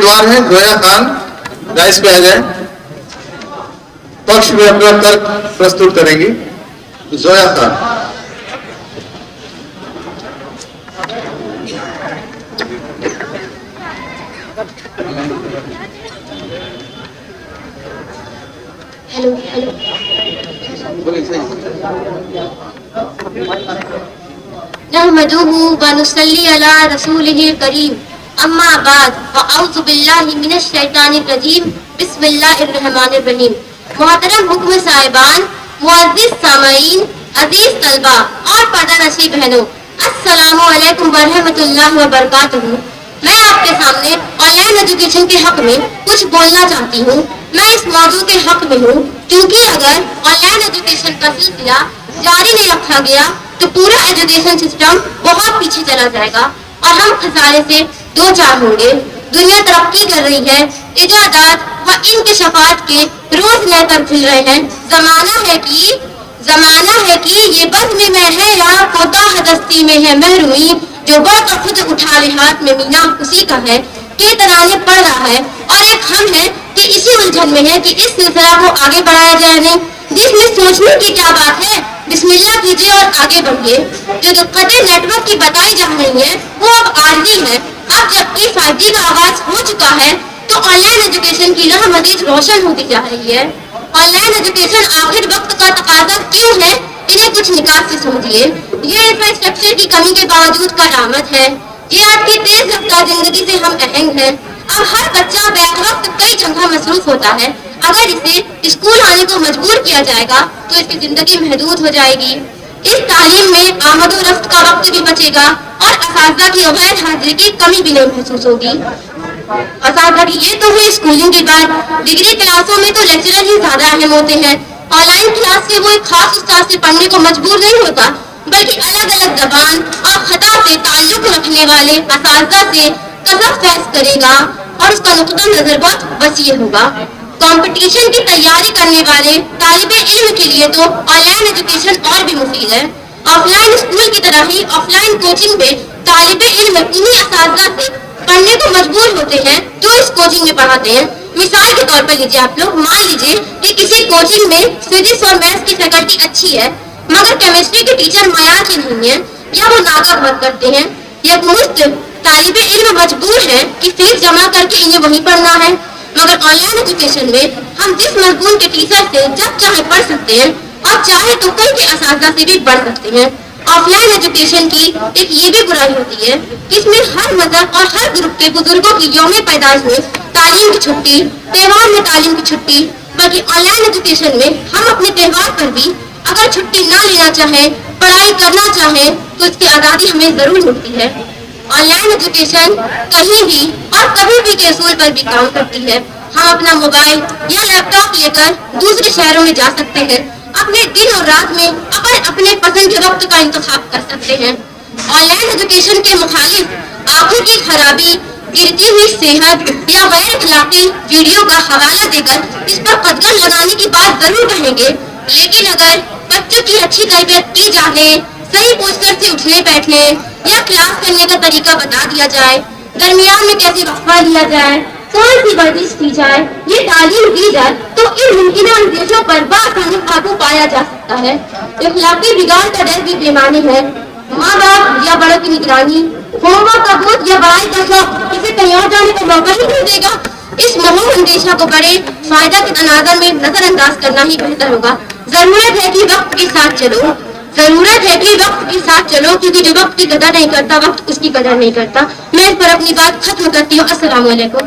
उम्मीदवार हैं जोया खान, राइस पे आ जाए, पक्ष में अपना तर्क प्रस्तुत करेंगी जोया खान। हेलो नहमदुहु व नुसल्ली अला रसूलिहिल करीम अम्मा बाद व अऊज़ु बिल्लाहि मिनश शैतानिर रजीम बिस्मिल्लाहिर रहमानिर रहीम। मोहतरम हुक्म साहिबान, मुअज़्ज़िज़ सामईन, अजीज तलबा और पर्दा नशीं बहनों, अस्सलामु अलैकुम व रहमतुल्लाहि व बरकातुहू। मैं आपके सामने ऑनलाइन एजुकेशन के हक में कुछ बोलना चाहती हूँ। मैं इस मौजू के हक में हूँ क्योंकि अगर ऑनलाइन एजुकेशन का सिलसिला जारी नहीं रखा गया तो पूरा एजुकेशन सिस्टम बहुत पीछे चला जाएगा और हम खसारे से दो चार होंगे। दुनिया तरक्की कर रही है, इजादात व इंकशाफात के रोज नए तर खुल रहे हैं। जमाना है कि ये बज़्म में है या कोताह दस्ती में है महरूमी, जो बात खुद उठा ले हाथ में मीना उसी का है के तराने पड़ रहा है। और एक हम है कि इसी उलझन में है कि इस सिलसिला को आगे बढ़ाया जाए नहीं, जिसमें सोचने की क्या बात है, बिस्मिल्लाह कीजिए और आगे बढ़िए। जो दिक्कतें नेटवर्क की बताई जा रही हैं वो अब आर्जी है। अब जबकि 5G का आगाज हो चुका है तो ऑनलाइन एजुकेशन की राह मजीद रोशन होती जा रही है। ऑनलाइन एजुकेशन आखिर वक्त का तकाजा क्यों है, इन्हें कुछ निकास से समझिए। ये इंफ्रास्ट्रक्चर की कमी के बावजूद करामत है। ये आपकी तेज रफ्तार जिंदगी से हम आहंग हैं। अब हर बच्चा बैक वक्त कई जगह मसरूफ होता है। अगर इसे स्कूल आने को मजबूर किया जाएगा तो इसकी जिंदगी महदूद हो जाएगी। इस तालीम में आमद और रफ्त का वक्त भी बचेगा और असातिज़ा की अवैध हाजिरी की कमी भी नहीं महसूस होगी। असातिज़ा की ये तो हुई स्कूलिंग की बात। डिग्री क्लासों में तो लेक्चरर ही ज्यादा अहम होते हैं। ऑनलाइन क्लास से वो एक खास उस्ताद से पढ़ने को मजबूर नहीं होता, बल्कि अलग अलग जबान और खता से ताल्लुक रखने वाले असातिज़ा से कसब फैस करेगा और उसका नुक्ता नजर बहुत वसी होगा। कंपटीशन की तैयारी करने वाले तालिबे इल्म के लिए तो ऑनलाइन एजुकेशन और भी मुफीद है। ऑफलाइन स्कूल की तरह ही ऑफलाइन कोचिंग में तालिबे इल्म इन्हीं असातिज़ा से पढ़ने को मजबूर होते हैं जो इस कोचिंग में पढ़ाते हैं। मिसाल के तौर पर लीजिए, आप लोग मान लीजिए कि किसी कोचिंग में फिजिक्स और मैथ्स की फैकल्टी अच्छी है मगर केमिस्ट्री के टीचर मयार के नहीं है या वो नागा बहुत करते हैं। या मुफ्त तालिबे इल्म मजबूर है कि फीस जमा करके इन्हें वहीं पढ़ना है। मगर ऑनलाइन एजुकेशन में हम जिस मजमून के टीचर से जब चाहे पढ़ सकते हैं और चाहे तो कई के असातिज़ा से भी पढ़ सकते हैं। ऑफलाइन एजुकेशन की एक ये भी बुराई होती है कि इसमें हर मजहब और हर ग्रुप के बुजुर्गों की यौम पैदाइश में तालीम की छुट्टी, त्योहार में तालीम की छुट्टी। बल्कि ऑनलाइन एजुकेशन में हम अपने त्योहार पर भी अगर छुट्टी ना लेना चाहे, पढ़ाई करना चाहे तो इसकी आज़ादी हमें जरूर मिलती है। ऑनलाइन एजुकेशन कहीं भी और कभी भी के असूल पर भी काम करती है। हम अपना मोबाइल या लैपटॉप लेकर दूसरे शहरों में जा सकते हैं। अपने दिन और रात में अपने पसंद के वक्त का इंतखाब कर सकते हैं। ऑनलाइन एजुकेशन के मुखालिफ आंखों की खराबी, गिरती हुई सेहत या गैर अखलाकी वीडियो का हवाला देकर इस पर कदम लगाने की बात जरूर कहेंगे, लेकिन अगर बच्चों की अच्छी तरबियत की जाए, सही पोस्टर से उठने बैठने या क्लास करने का तरीका बता दिया जाए, दरमियान में कैसे वक्फा लिया जाए, कौन सी वर्जिश की जाए, ये तालीम दी जाए तो इन मुमकिन उद्देश्यों पर बासानी काबू पाया जा सकता है। इखलाकी बिगाड़ का डर भी बेमानी है। माँ बाप या बड़ों की निगरानी, होमवर्क का बोझ या बड़ाई का शौक इसे कहीं और जाने का मौका ही नहीं देगा। इस महूम अंदेशा को बड़े फायदा के तनाज़ुर में नजरअंदाज करना ही बेहतर होगा। जरूरत है कि वक्त के साथ चलो, क्योंकि जो वक्त की कदर नहीं करता वक्त उसकी कदर नहीं करता। मैं इस पर अपनी बात खत्म करती हूँ। अस्सलाम वालेकुम।